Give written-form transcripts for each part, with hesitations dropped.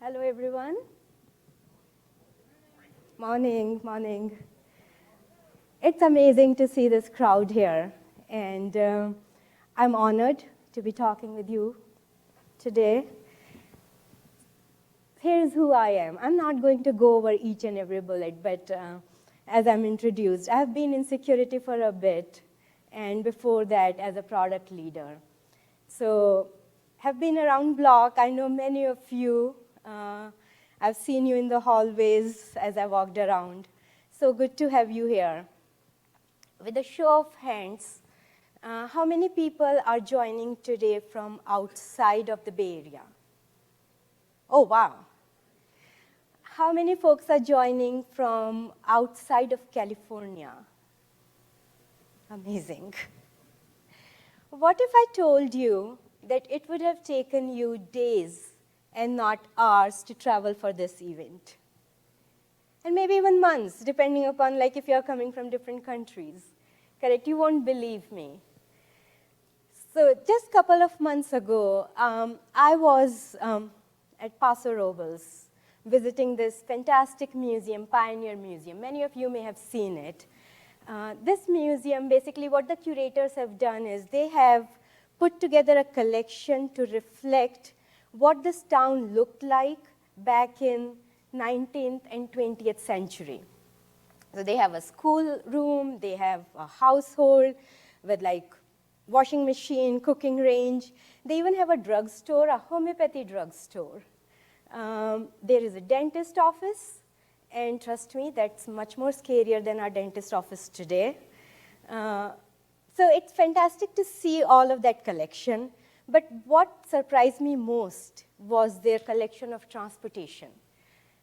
Hello, everyone. Morning, morning. It's amazing to see this crowd here, and I'm honored to be talking with you today. Here's who I am. I'm not going to go over each and every bullet, but as I'm introduced, I've been in security for a bit, and before that, as a product leader. So, have been around block. I know many of you. I've seen you in the hallways as I walked around. So good to have you here. With a show of hands, how many people are joining today from outside of the Bay Area? Oh, wow. How many folks are joining from outside of California? Amazing. What if I told you that it would have taken you days and not hours to travel for this event? And maybe even months, depending upon like if you're coming from different countries. Correct? You won't believe me. So just a couple of months ago, I was at Paso Robles visiting this fantastic museum, Pioneer Museum. Many of you may have seen it. This museum, basically what the curators have done is they have put together a collection to reflect what this town looked like back in 19th and 20th century. So they have a school room, they have a household with like washing machine, cooking range. They even have a drugstore, a homeopathy drugstore. There is a dentist office, and trust me, that's much more scarier than our dentist office today. So it's fantastic to see all of that collection. But what surprised me most was their collection of transportation.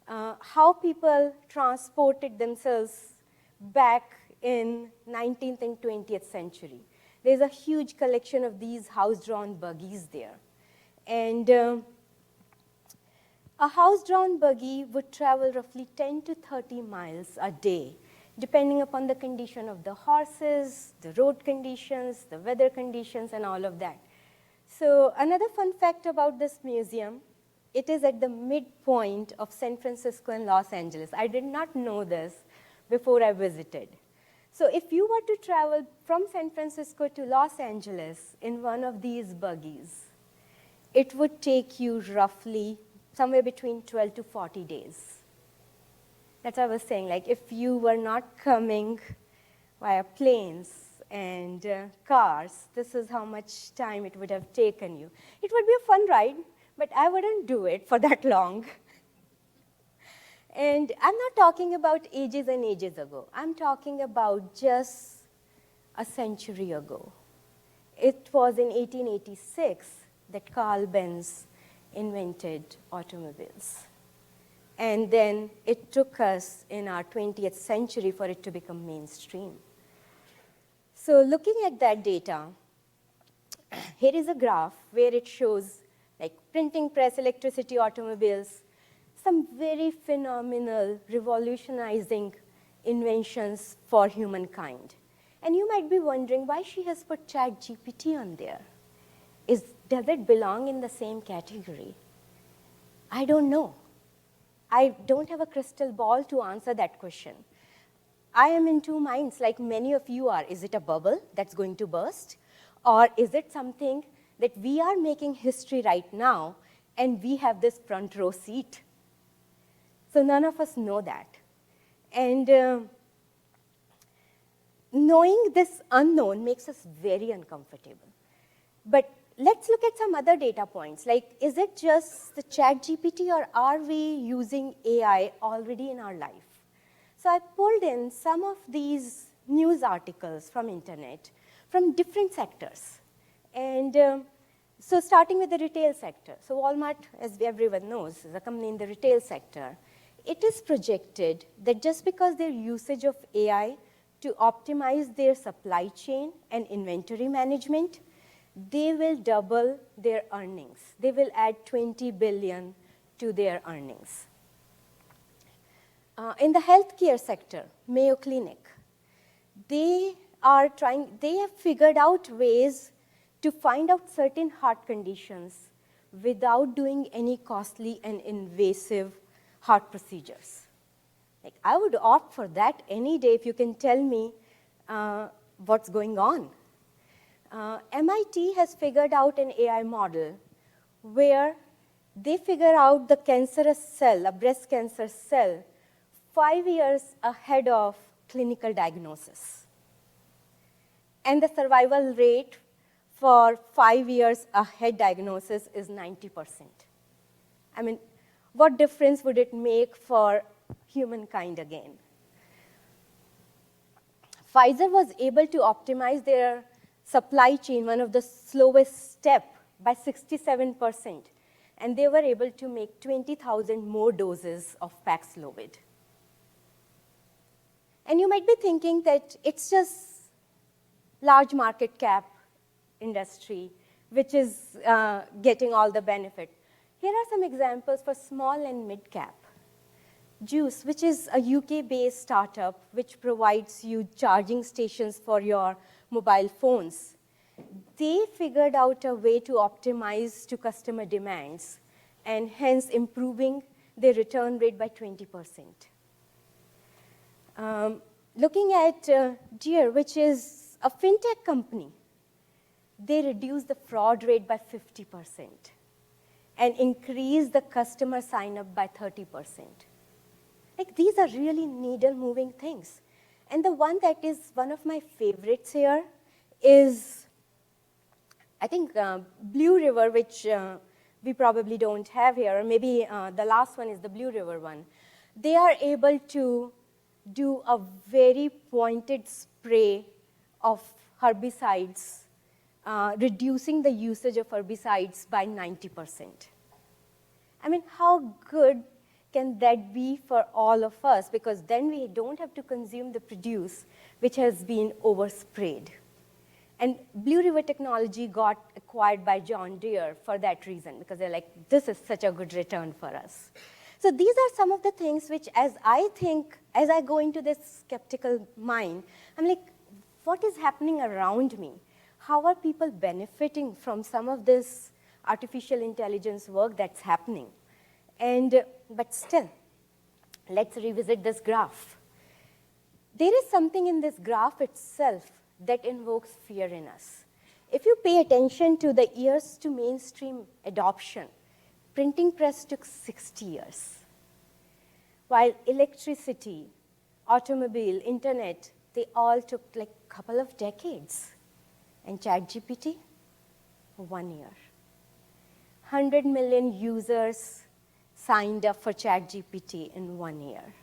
How people transported themselves back in 19th and 20th century. There's a huge collection of these house-drawn buggies there. And a house-drawn buggy would travel roughly 10 to 30 miles a day, depending upon the condition of the horses, the road conditions, the weather conditions, and all of that. So another fun fact about this museum, it is at the midpoint of San Francisco and Los Angeles. I did not know this before I visited. So if you were to travel from San Francisco to Los Angeles in one of these buggies, it would take you roughly somewhere between 12 to 40 days. That's what I was saying, like if you were not coming via planes and cars, this is how much time it would have taken you. It would be a fun ride, but I wouldn't do it for that long. And I'm not talking about ages and ages ago. I'm talking about just a century ago. It was in 1886 that Carl Benz invented automobiles. And then it took us in our 20th century for it to become mainstream. So looking at that data, here is a graph where it shows like printing press, electricity, automobiles, some very phenomenal, revolutionizing inventions for humankind. And you might be wondering why she has put ChatGPT on there. Does it belong in the same category? I don't know. I don't have a crystal ball to answer that question. I am in two minds, like many of you are. Is it a bubble that's going to burst? Or is it something that we are making history right now, and we have this front row seat? So none of us know that. And knowing this unknown makes us very uncomfortable. But let's look at some other data points. Like, is it just the ChatGPT, or are we using AI already in our life? So I pulled in some of these news articles from internet, from different sectors. And so starting with the retail sector. So Walmart, as everyone knows, is a company in the retail sector. It is projected that just because their usage of AI to optimize their supply chain and inventory management, they will double their earnings. They will add 20 billion to their earnings. In the healthcare sector, Mayo Clinic, they have figured out ways to find out certain heart conditions without doing any costly and invasive heart procedures. Like, I would opt for that any day if you can tell me what's going on. MIT has figured out an AI model where they figure out the cancerous cell, a breast cancer cell, 5 years ahead of clinical diagnosis. And the survival rate for 5 years ahead diagnosis is 90%. I mean, what difference would it make for humankind again? Pfizer was able to optimize their supply chain, one of the slowest step, by 67%. And they were able to make 20,000 more doses of Paxlovid. And you might be thinking that it's just large market cap industry, which is getting all the benefit. Here are some examples for small and mid cap. Juice, which is a UK-based startup which provides you charging stations for your mobile phones. They figured out a way to optimize to customer demands and hence improving their return rate by 20%. Looking at Deere, which is a fintech company, they reduced the fraud rate by 50% and increased the customer sign-up by 30%. Like, these are really needle-moving things. And the one that is one of my favorites here is, I think, Blue River, which we probably don't have here, or maybe the last one is the Blue River one. They are able to do a very pointed spray of herbicides, reducing the usage of herbicides by 90%. I mean, how good can that be for all of us? Because then we don't have to consume the produce which has been oversprayed. And Blue River Technology got acquired by John Deere for that reason, because they're like, this is such a good return for us. So these are some of the things which, as I go into this skeptical mind, I'm like, what is happening around me? How are people benefiting from some of this artificial intelligence work that's happening? But still, let's revisit this graph. There is something in this graph itself that invokes fear in us. If you pay attention to the years to mainstream adoption, printing press took 60 years. While electricity, automobile, internet, they all took like a couple of decades. And ChatGPT, 1 year. 100 million users signed up for ChatGPT in 1 year.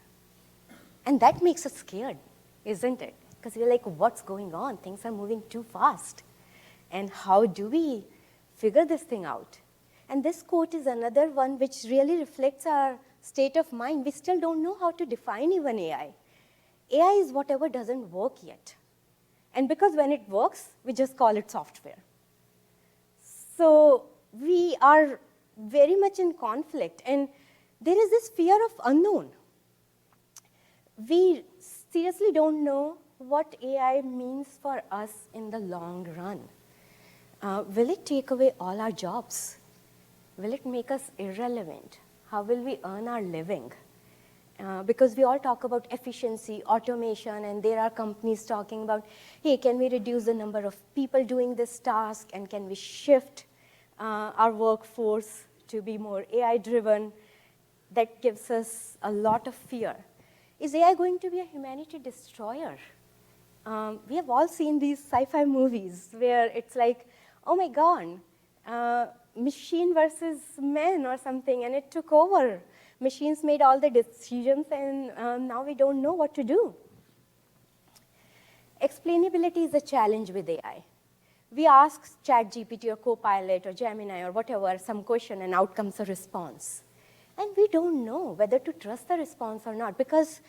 And that makes us scared, isn't it? Because we're like, what's going on? Things are moving too fast. And how do we figure this thing out? And this quote is another one which really reflects our state of mind. We still don't know how to define even AI. AI is whatever doesn't work yet. And because when it works, we just call it software. So we are very much in conflict. And there is this fear of unknown. We seriously don't know what AI means for us in the long run. Will it take away all our jobs? Will it make us irrelevant? How will we earn our living? Because we all talk about efficiency, automation, and there are companies talking about, hey, can we reduce the number of people doing this task, and can we shift our workforce to be more AI-driven? That gives us a lot of fear. Is AI going to be a humanity destroyer? We have all seen these sci-fi movies where it's like, oh my God, machine versus man or something, and it took over. Machines made all the decisions, and now we don't know what to do. Explainability is a challenge with AI. We ask ChatGPT or Copilot or Gemini or whatever some question, and out comes a response. And we don't know whether to trust the response or not, because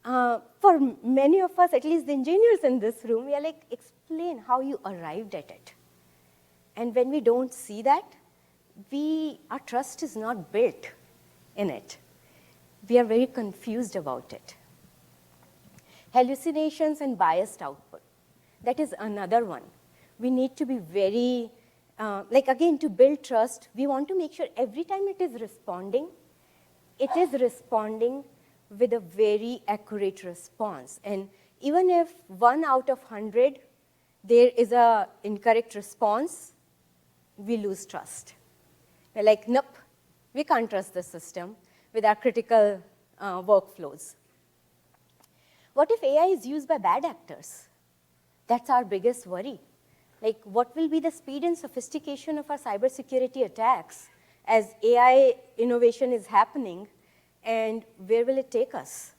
for many of us, at least the engineers in this room, we are like, explain how you arrived at it. And when we don't see that, our trust is not built in it. We are very confused about it. Hallucinations and biased output. That is another one. We need to be very like again, to build trust, we want to make sure every time it is responding with a very accurate response. And even if 1 out of 100, there is an incorrect response, we lose trust. We're like, nope, we can't trust this system with our critical workflows. What if AI is used by bad actors? That's our biggest worry. Like, what will be the speed and sophistication of our cybersecurity attacks as AI innovation is happening, and where will it take us?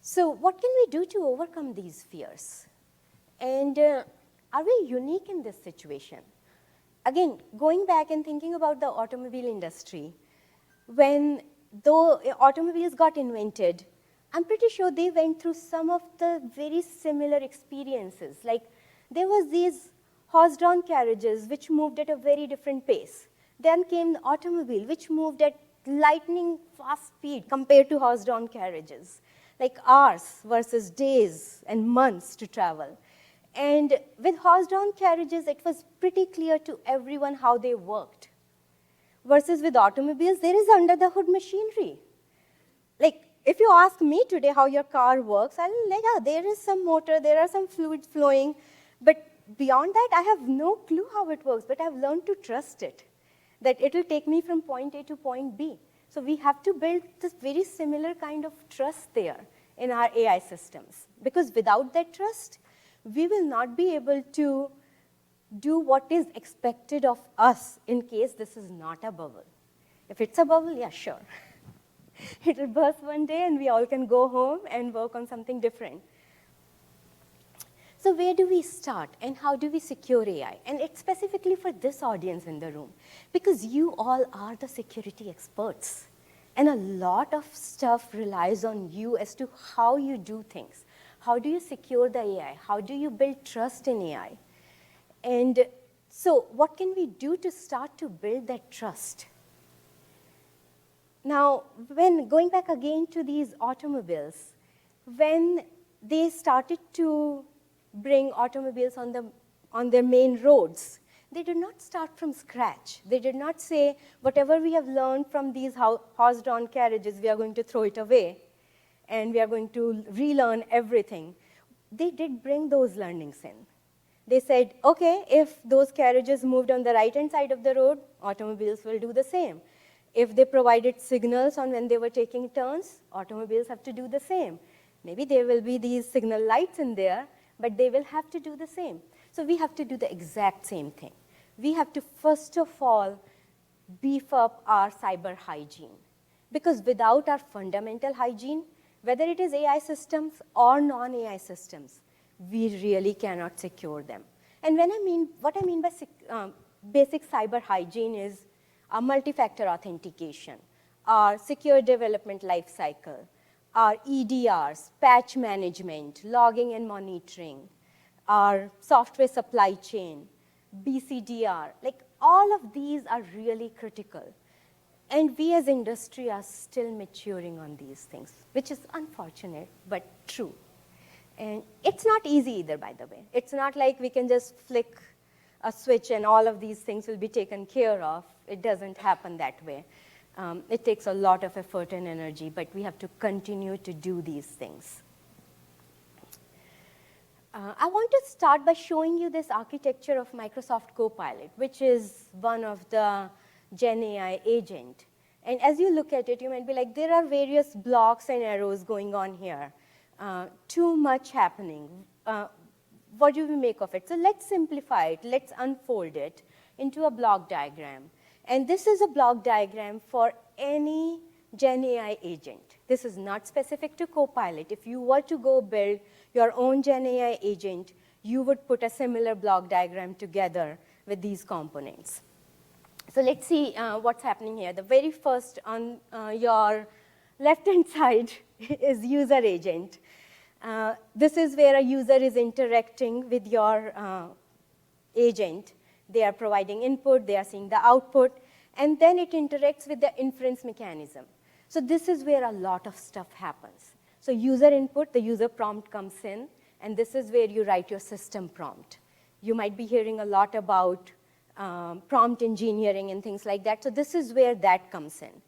So what can we do to overcome these fears? And are we unique in this situation? Again, going back and thinking about the automobile industry, when though automobiles got invented, I'm pretty sure they went through some of the very similar experiences. Like, there was these horse-drawn carriages which moved at a very different pace. Then came the automobile, which moved at lightning fast speed compared to horse-drawn carriages, like hours versus days and months to travel. And with horse-drawn carriages, it was pretty clear to everyone how they worked. Versus with automobiles, there is under-the-hood machinery. Like, if you ask me today how your car works, I'll be like, oh, there is some motor, there are some fluids flowing, but beyond that, I have no clue how it works, but I've learned to trust it, that it will take me from point A to point B. So we have to build this very similar kind of trust there in our AI systems, because without that trust, we will not be able to do what is expected of us in case this is not a bubble. If it's a bubble, yeah, sure. It will burst one day and we all can go home and work on something different. So where do we start and how do we secure AI? And it's specifically for this audience in the room, because you all are the security experts. And a lot of stuff relies on you as to how you do things. How do you secure the AI? How do you build trust in AI? And so what can we do to start to build that trust? Now, when going back again to these automobiles, when they started to bring automobiles on their main roads, they did not start from scratch. They did not say, whatever we have learned from these horse-drawn carriages, we are going to throw it away, and we are going to relearn everything. They did bring those learnings in. They said, okay, if those carriages moved on the right-hand side of the road, automobiles will do the same. If they provided signals on when they were taking turns, automobiles have to do the same. Maybe there will be these signal lights in there, but they will have to do the same. So we have to do the exact same thing. We have to, first of all, beef up our cyber hygiene. Because without our fundamental hygiene, whether it is AI systems or non-AI systems, we really cannot secure them. And what I mean by basic cyber hygiene is our multi-factor authentication, our secure development lifecycle, our EDRs, patch management, logging and monitoring, our software supply chain, BCDR, like all of these are really critical. And we as industry are still maturing on these things, which is unfortunate, but true. And it's not easy either, by the way. It's not like we can just flick a switch and all of these things will be taken care of. It doesn't happen that way. It takes a lot of effort and energy, but we have to continue to do these things. I want to start by showing you this architecture of Microsoft Copilot, which is one of the Gen AI agent. And as you look at it, you might be like, there are various blocks and arrows going on here. Too much happening. What do we make of it? So let's simplify it. Let's unfold it into a block diagram. And this is a block diagram for any Gen AI agent. This is not specific to Copilot. If you were to go build your own Gen AI agent, you would put a similar block diagram together with these components. So let's see what's happening here. The very first on your left-hand side is user agent. This is where a user is interacting with your agent. They are providing input, they are seeing the output, and then it interacts with the inference mechanism. So this is where a lot of stuff happens. So user input, the user prompt comes in, and this is where you write your system prompt. You might be hearing a lot about prompt engineering and things like that, so this is where that comes in.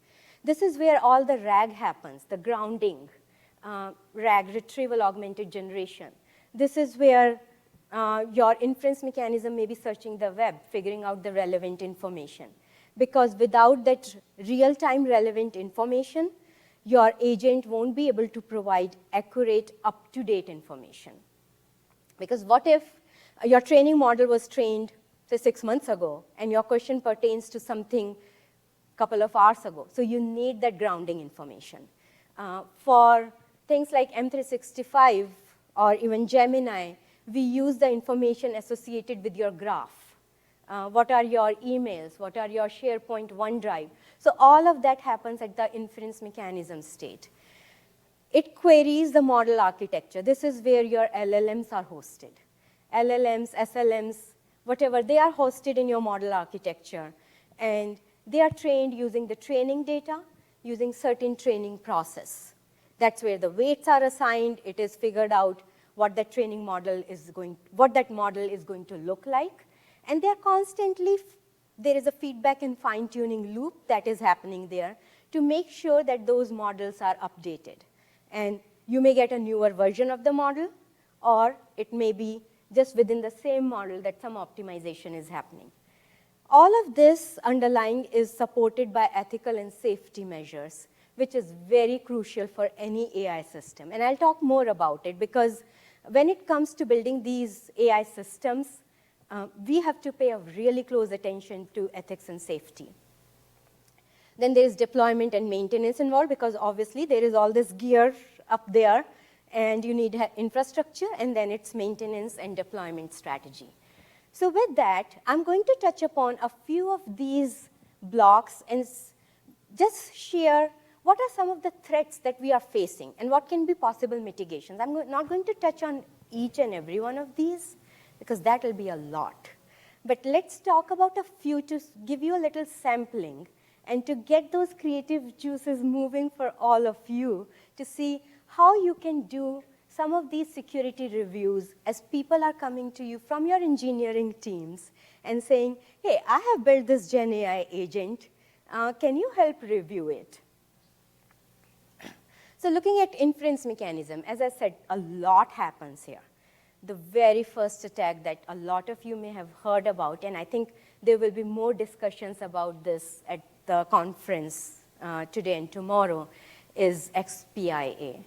This is where all the RAG happens, the grounding, RAG, retrieval augmented generation. This is where your inference mechanism may be searching the web, figuring out the relevant information. Because without that real-time relevant information, your agent won't be able to provide accurate, up-to-date information. Because what if your training model was trained, say, 6 months ago, and your question pertains to something a couple of hours ago? So you need that grounding information. For things like M365 or even Gemini, we use the information associated with your graph. What are your emails? What are your SharePoint, OneDrive? So all of that happens at the inference mechanism state. It queries the model architecture. This is where your LLMs are hosted. LLMs, SLMs, whatever, they are hosted in your model architecture. And they are trained using the training data, using certain training process. That's where the weights are assigned. It is figured out what that training model is going, what that model is going to look like. And they're constantly, there is a feedback and fine-tuning loop that is happening there to make sure that those models are updated. And you may get a newer version of the model, or it may be just within the same model that some optimization is happening. All of this underlying is supported by ethical and safety measures, which is very crucial for any AI system. And I'll talk more about it, because when it comes to building these AI systems, we have to pay a really close attention to ethics and safety. Then there is deployment and maintenance involved, because obviously there is all this gear up there, and you need infrastructure, and then it's maintenance and deployment strategy. So with that, I'm going to touch upon a few of these blocks and just share what are some of the threats that we are facing and what can be possible mitigations. I'm not going to touch on each and every one of these, because that will be a lot. But let's talk about a few to give you a little sampling and to get those creative juices moving for all of you to see how you can do some of these security reviews as people are coming to you from your engineering teams and saying, hey, I have built this Gen AI agent. Can you help review it? So looking at inference mechanism, as I said, a lot happens here. The very first attack that a lot of you may have heard about, and I think there will be more discussions about this at the conference today and tomorrow, is XPIA,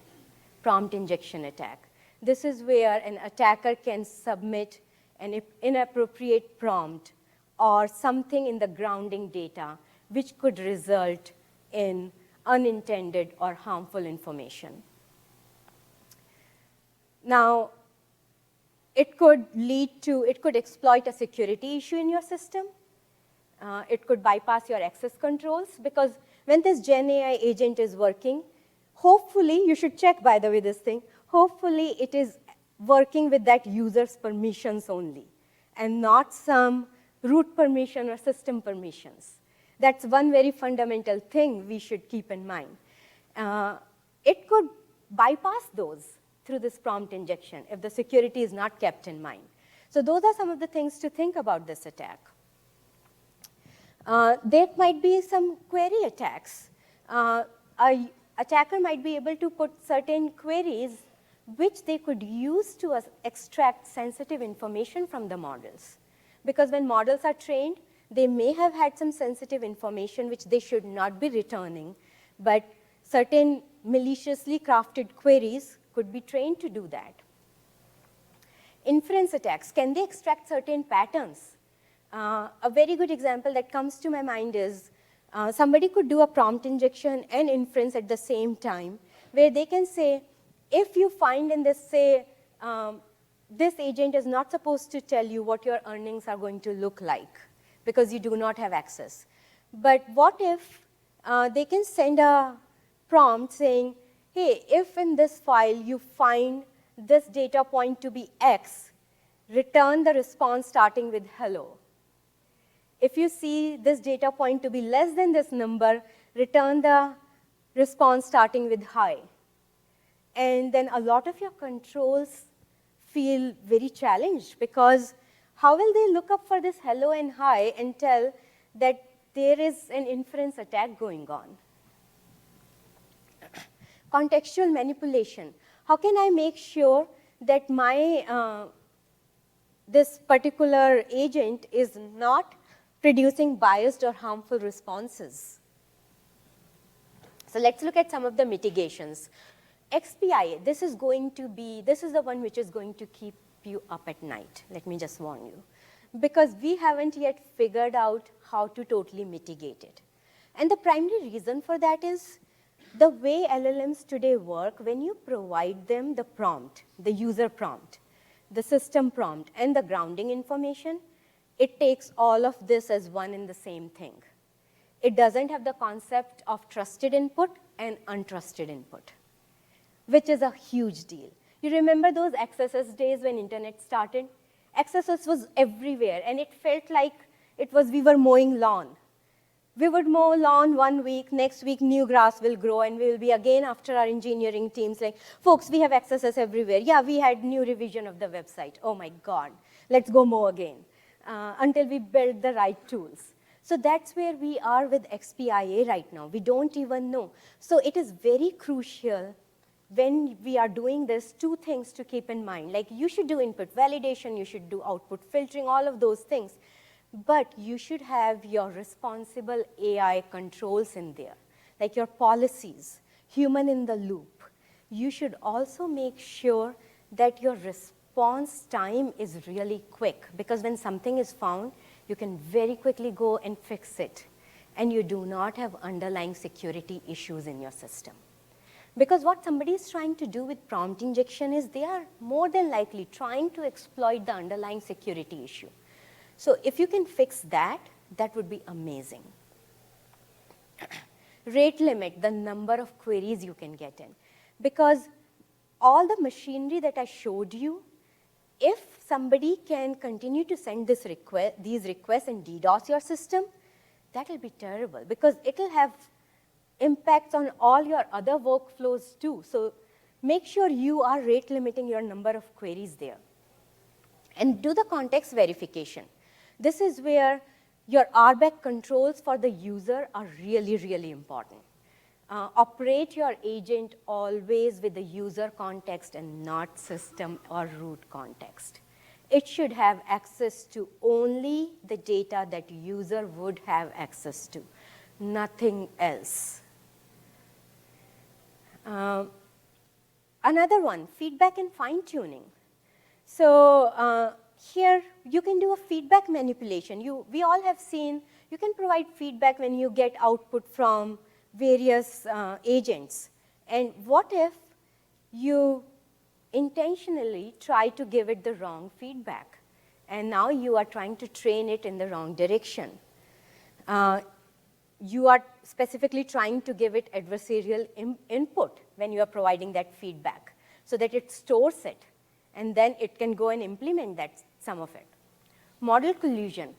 prompt injection attack. This is where an attacker can submit an inappropriate prompt or something in the grounding data which could result in unintended or harmful information. Now, it could exploit a security issue in your system. It could bypass your access controls, because when this Gen AI agent is working, hopefully, you should check, by the way, this thing, hopefully it is working with that user's permissions only, and not some root permission or system permissions. That's one very fundamental thing we should keep in mind. It could bypass those through this prompt injection if the security is not kept in mind. So those are some of the things to think about this attack. There might be some query attacks. An attacker might be able to put certain queries which they could use to extract sensitive information from the models. Because when models are trained, they may have had some sensitive information which they should not be returning, but certain maliciously crafted queries could be trained to do that. Inference attacks, can they extract certain patterns? A very good example that comes to my mind is somebody could do a prompt injection and inference at the same time, where they can say, if you find in this, say, this agent is not supposed to tell you what your earnings are going to look like, because you do not have access. But what if they can send a prompt saying, hey, if in this file you find this data point to be X, return the response starting with hello. If you see this data point to be less than this number, return the response starting with hi. And then a lot of your controls feel very challenged, because how will they look up for this hello and hi and tell that there is an inference attack going on? Contextual manipulation. How can I make sure that my this particular agent is not producing biased or harmful responses? So let's look at some of the mitigations. XPIA, this is the one which is going to keep you up at night. Let me just warn you. Because we haven't yet figured out how to totally mitigate it. And the primary reason for that is the way LLMs today work. When you provide them the prompt, the user prompt, the system prompt, and the grounding information, it takes all of this as one and the same thing. It doesn't have the concept of trusted input and untrusted input, which is a huge deal. You remember those XSS days when internet started? XSS was everywhere, and it felt like we were mowing lawn. We would mow lawn 1 week, next week new grass will grow, and we will be again after our engineering teams like, folks, we have XSS everywhere. Yeah, we had new revision of the website. Oh my God, let's go mow again, until we build the right tools. So that's where we are with XPIA right now. We don't even know. So it is very crucial when we are doing this, 2 things to keep in mind. Like, you should do input validation, you should do output filtering, all of those things. But you should have your responsible AI controls in there, like your policies, human in the loop. You should also make sure that your response time is really quick, because when something is found, you can very quickly go and fix it, and you do not have underlying security issues in your system. Because what somebody is trying to do with prompt injection is they are more than likely trying to exploit the underlying security issue. So if you can fix that, that would be amazing. Rate limit, the number of queries you can get in. Because all the machinery that I showed you, if somebody can continue to send these requests and DDoS your system, that will be terrible, because it will have impacts on all your other workflows too. So make sure you are rate limiting your number of queries there. And do the context verification. This is where your RBAC controls for the user are really, really important. Operate your agent always with the user context and not system or root context. It should have access to only the data that user would have access to, nothing else. Another one, feedback and fine-tuning. So here, you can do a feedback manipulation. We all have seen, you can provide feedback when you get output from various agents. And what if you intentionally try to give it the wrong feedback? And now you are trying to train it in the wrong direction. You are specifically trying to give it adversarial input when you are providing that feedback, so that it stores it, and then it can go and implement some of it. Model collusion.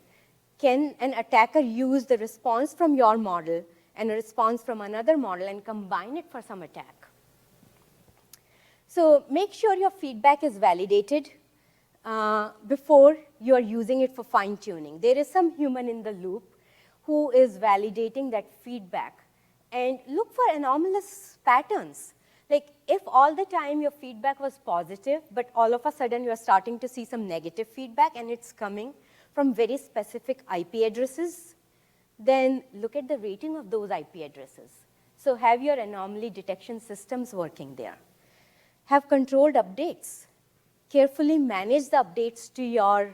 Can an attacker use the response from your model and a response from another model and combine it for some attack? So make sure your feedback is validated before you are using it for fine-tuning. There is some human in the loop who is validating that feedback. And look for anomalous patterns. Like, if all the time your feedback was positive, but all of a sudden you're starting to see some negative feedback and it's coming from very specific IP addresses, then look at the rating of those IP addresses. So have your anomaly detection systems working there. Have controlled updates. Carefully manage the updates to your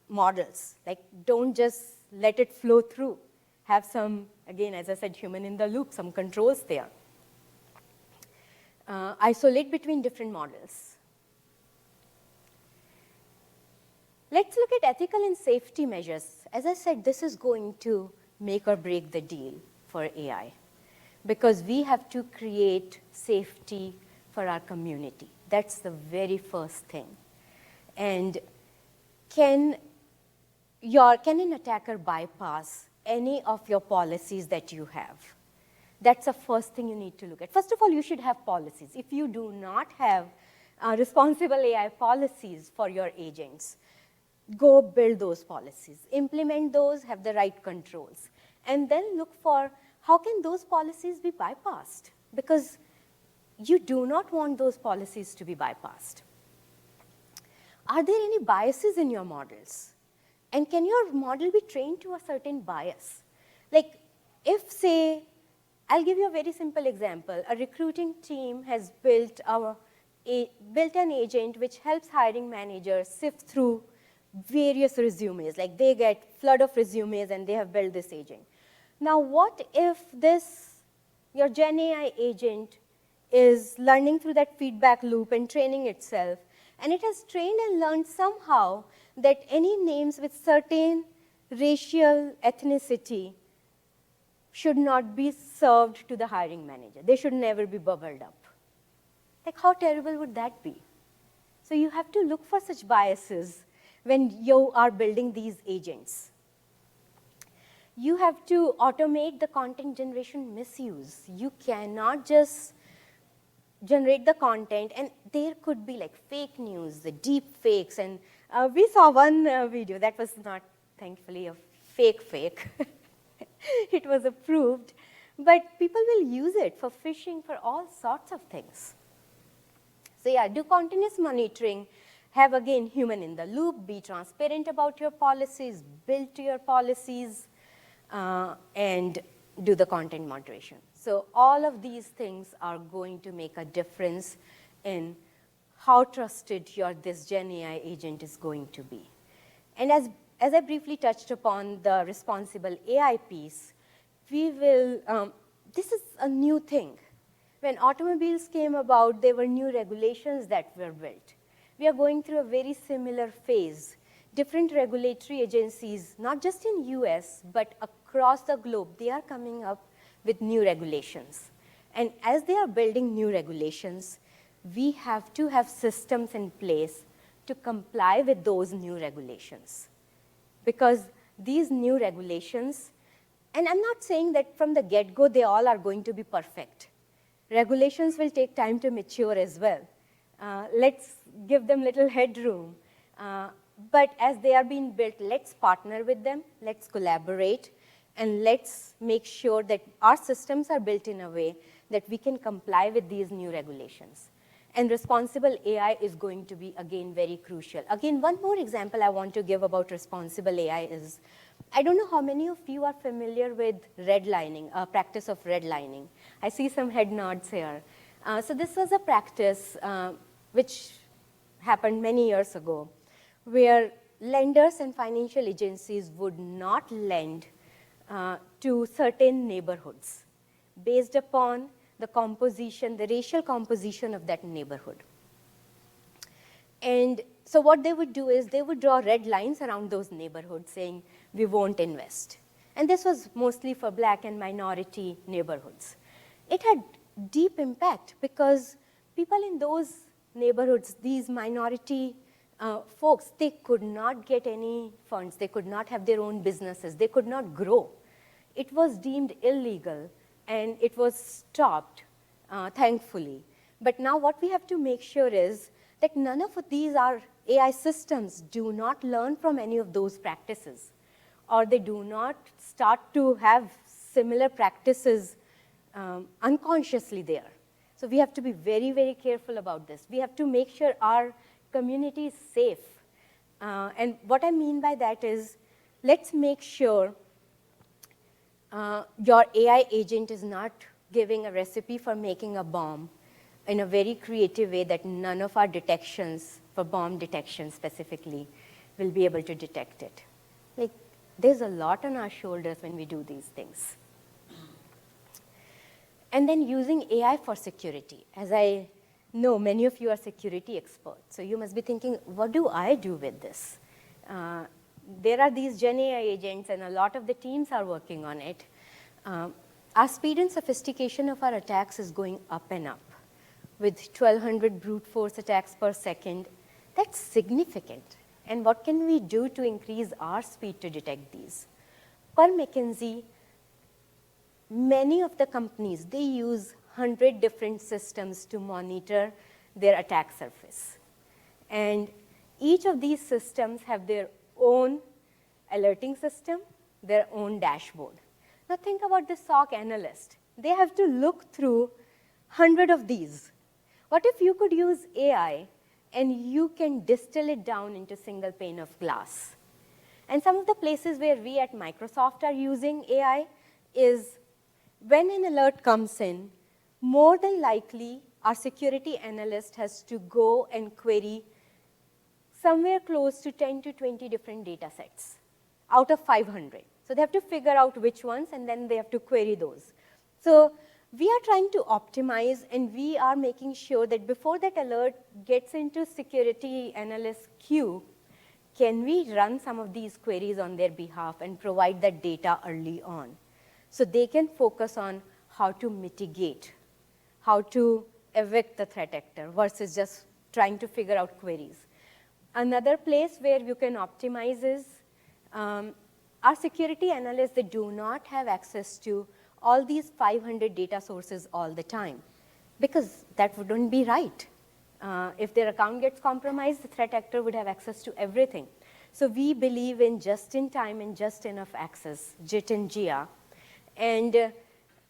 models. Like, don't just let it flow through. Have some, again, as I said, human in the loop, some controls there. Isolate between different models. Let's look at ethical and safety measures. As I said, this is going to make or break the deal for AI, because we have to create safety for our community. That's the very first thing. And can an attacker bypass any of your policies that you have? That's the first thing you need to look at. First of all, you should have policies. If you do not have responsible AI policies for your agents. Go build those policies, implement those, have the right controls, and then look for how can those policies be bypassed, because you do not want those policies to be bypassed. Are there any biases in your models? And can your model be trained to a certain bias? Like if, say, I'll give you a very simple example. A recruiting team has built an agent which helps hiring managers sift through various resumes. Like they get flood of resumes and they have built this agent. Now what if your Gen AI agent is learning through that feedback loop and training itself, and it has trained and learned somehow that any names with certain racial ethnicity should not be served to the hiring manager. They should never be bubbled up. Like how terrible would that be? So you have to look for such biases when you are building these agents. You have to automate the content generation misuse. You cannot just generate the content, and there could be like fake news, the deep fakes, and we saw one video that was not, thankfully, a fake. It was approved, but people will use it for phishing, for all sorts of things. So yeah, do continuous monitoring, have again human in the loop, be transparent about your policies, build to your policies, and do the content moderation. So all of these things are going to make a difference in how trusted this Gen AI agent is going to be. And as I briefly touched upon the responsible AI piece, this is a new thing. When automobiles came about, there were new regulations that were built. We are going through a very similar phase. Different regulatory agencies, not just in US, but across the globe, they are coming up with new regulations. And as they are building new regulations, we have to have systems in place to comply with those new regulations. Because these new regulations, and I'm not saying that from the get-go they all are going to be perfect. Regulations will take time to mature as well. Let's give them little headroom. But as they are being built, let's partner with them, let's collaborate, and let's make sure that our systems are built in a way that we can comply with these new regulations. And responsible AI is going to be, again, very crucial. Again, one more example I want to give about responsible AI is, I don't know how many of you are familiar with redlining, practice of redlining. I see some head nods here. So this was a practice which happened many years ago, where lenders and financial agencies would not lend to certain neighborhoods based upon the composition, the racial composition of that neighborhood. And so what they would do is they would draw red lines around those neighborhoods saying, we won't invest. And this was mostly for black and minority neighborhoods. It had deep impact because people in those neighborhoods, these minority folks, they could not get any funds. They could not have their own businesses. They could not grow. It was deemed illegal, and it was stopped, thankfully. But now what we have to make sure is that none of these AI systems do not learn from any of those practices, or they do not start to have similar practices unconsciously there. So we have to be very, very careful about this. We have to make sure our community is safe. And what I mean by that is, let's make sure your AI agent is not giving a recipe for making a bomb in a very creative way that none of our detections, for bomb detection specifically, will be able to detect it. Like, there's a lot on our shoulders when we do these things. And then using AI for security. As I know, many of you are security experts, so you must be thinking, what do I do with this? There are these Gen AI agents, and a lot of the teams are working on it. Our speed and sophistication of our attacks is going up and up. With 1,200 brute force attacks per second, that's significant. And what can we do to increase our speed to detect these? Per McKinsey, many of the companies, they use 100 different systems to monitor their attack surface. And each of these systems have their own alerting system, their own dashboard. Now think about the SOC analyst. They have to look through 100 of these. What if you could use AI and you can distill it down into a single pane of glass? And some of the places where we at Microsoft are using AI is when an alert comes in, more than likely our security analyst has to go and query somewhere close to 10 to 20 different data sets out of 500. So they have to figure out which ones, and then they have to query those. So we are trying to optimize, and we are making sure that before that alert gets into security analyst queue, can we run some of these queries on their behalf and provide that data early on so they can focus on how to mitigate, how to evict the threat actor versus just trying to figure out queries. Another place where you can optimize is our security analysts, they do not have access to all these 500 data sources all the time, because that wouldn't be right. If their account gets compromised, the threat actor would have access to everything. So we believe in just-in-time and just-enough access, JIT and GIA. And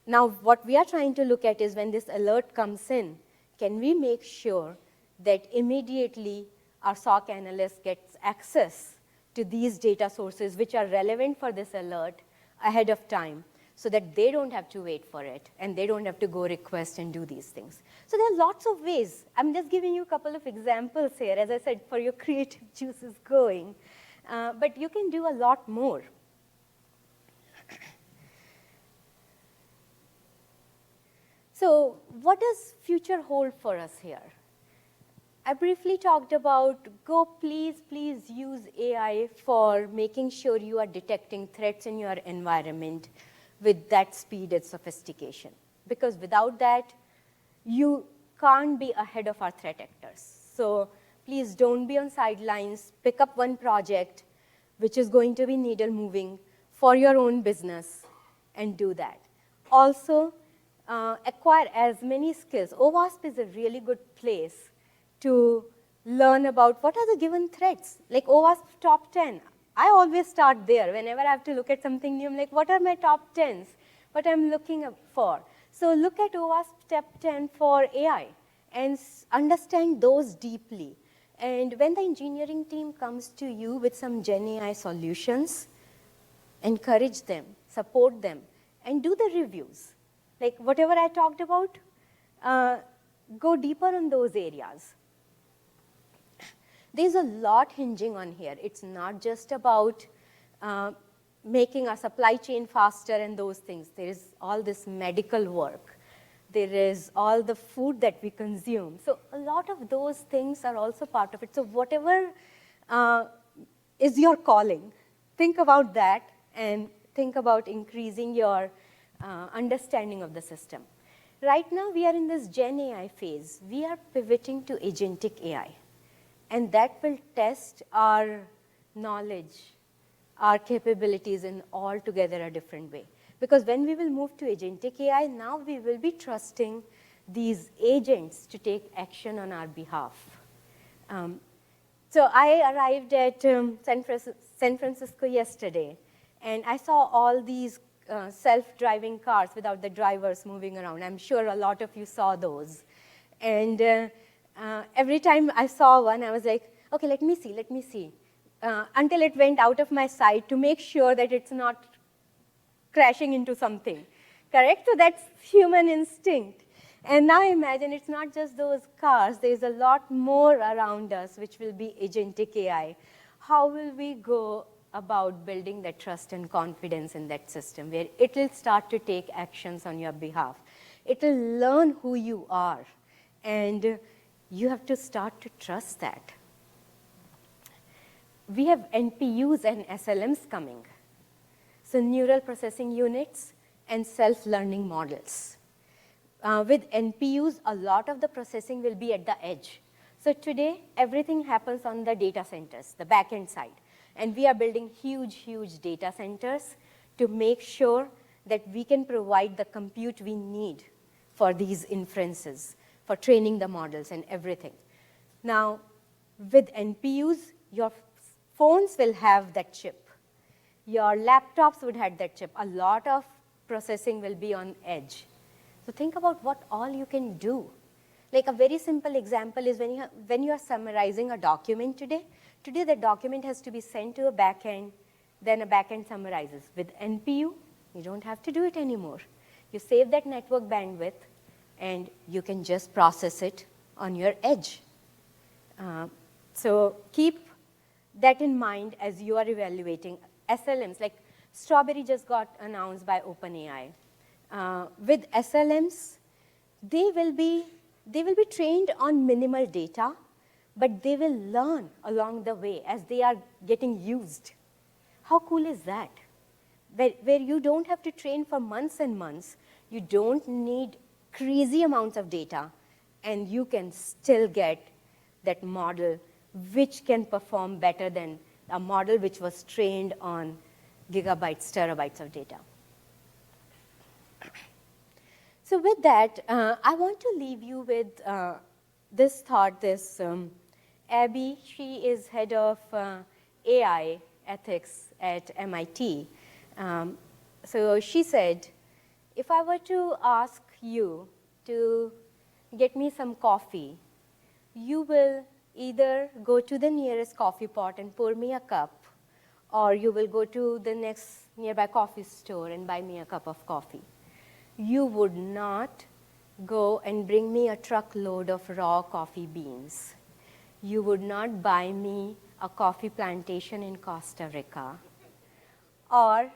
now what we are trying to look at is when this alert comes in, can we make sure that immediately our SOC analyst gets access to these data sources which are relevant for this alert ahead of time, so that they don't have to wait for it and they don't have to go request and do these things. So there are lots of ways. I'm just giving you a couple of examples here, as I said, for your creative juices going. But you can do a lot more. So what does future hold for us here? I briefly talked about please use AI for making sure you are detecting threats in your environment with that speed and sophistication. Because without that, you can't be ahead of our threat actors. So please don't be on sidelines. Pick up one project which is going to be needle moving for your own business and do that. Also, acquire as many skills. OWASP is a really good place to learn about what are the given threats. Like OWASP top 10. I always start there. Whenever I have to look at something new, I'm like, what are my top 10s? What I'm looking for. So look at OWASP top 10 for AI and understand those deeply. And when the engineering team comes to you with some Gen AI solutions, encourage them, support them, and do the reviews. Like whatever I talked about, go deeper on those areas. There's a lot hinging on here. It's not just about making our supply chain faster and those things. There is all this medical work. There is all the food that we consume. So a lot of those things are also part of it. So whatever is your calling, think about that and think about increasing your understanding of the system. Right now, we are in this Gen AI phase. We are pivoting to agentic AI. And that will test our knowledge, our capabilities in altogether a different way. Because when we will move to agentic AI, now we will be trusting these agents to take action on our behalf. So I arrived at San Francisco yesterday, and I saw all these self-driving cars without the drivers moving around. I'm sure a lot of you saw those. And every time I saw one, I was like, okay, let me see. Until it went out of my sight to make sure that it's not crashing into something, correct? So that's human instinct. And now imagine it's not just those cars. There's a lot more around us which will be agentic AI. How will we go about building that trust and confidence in that system where it will start to take actions on your behalf? It will learn who you are, and you have to start to trust that. We have NPUs and SLMs coming. So neural processing units and self-learning models. With NPUs, a lot of the processing will be at the edge. So today, everything happens on the data centers, the back-end side. And we are building huge data centers to make sure that we can provide the compute we need for these inferences. for training the models and everything. Now, with NPUs, your phones will have that chip. Your laptops would have that chip. A lot of processing will be on edge. So think about what all you can do. Like a very simple example is when you are summarizing a document today. Today the document has to be sent to a backend, then a backend summarizes. With NPU, you don't have to do it anymore. You save that network bandwidth, and you can just process it on your edge. So keep that in mind as you are evaluating SLMs. Like Strawberry just got announced by OpenAI. With SLMs, they will be trained on minimal data, but they will learn along the way as they are getting used. How cool is that? Where you don't have to train for months and months, you don't need crazy amounts of data, and you can still get that model which can perform better than a model which was trained on gigabytes, terabytes of data. So with that, I want to leave you with this thought. Abby, she is head of AI ethics at MIT. So she said, if I were to ask you to get me some coffee, you will either go to the nearest coffee pot and pour me a cup, or you will go to the next nearby coffee store and buy me a cup of coffee. You would not go and bring me a truckload of raw coffee beans. You would not buy me a coffee plantation in Costa Rica. Or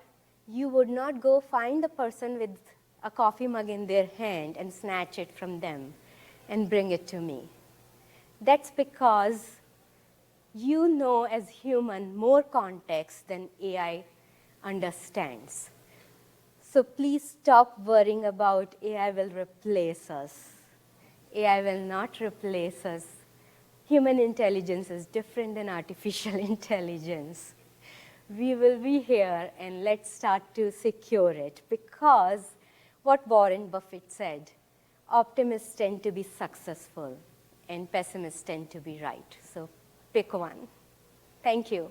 you would not go find the person with a coffee mug in their hand and snatch it from them and bring it to me. That's because you know as human more context than AI understands. So please stop worrying about AI will replace us. AI will not replace us. Human intelligence is different than artificial intelligence. We will be here, and let's start to secure it, because what Warren Buffett said, optimists tend to be successful and pessimists tend to be right. So pick one. Thank you.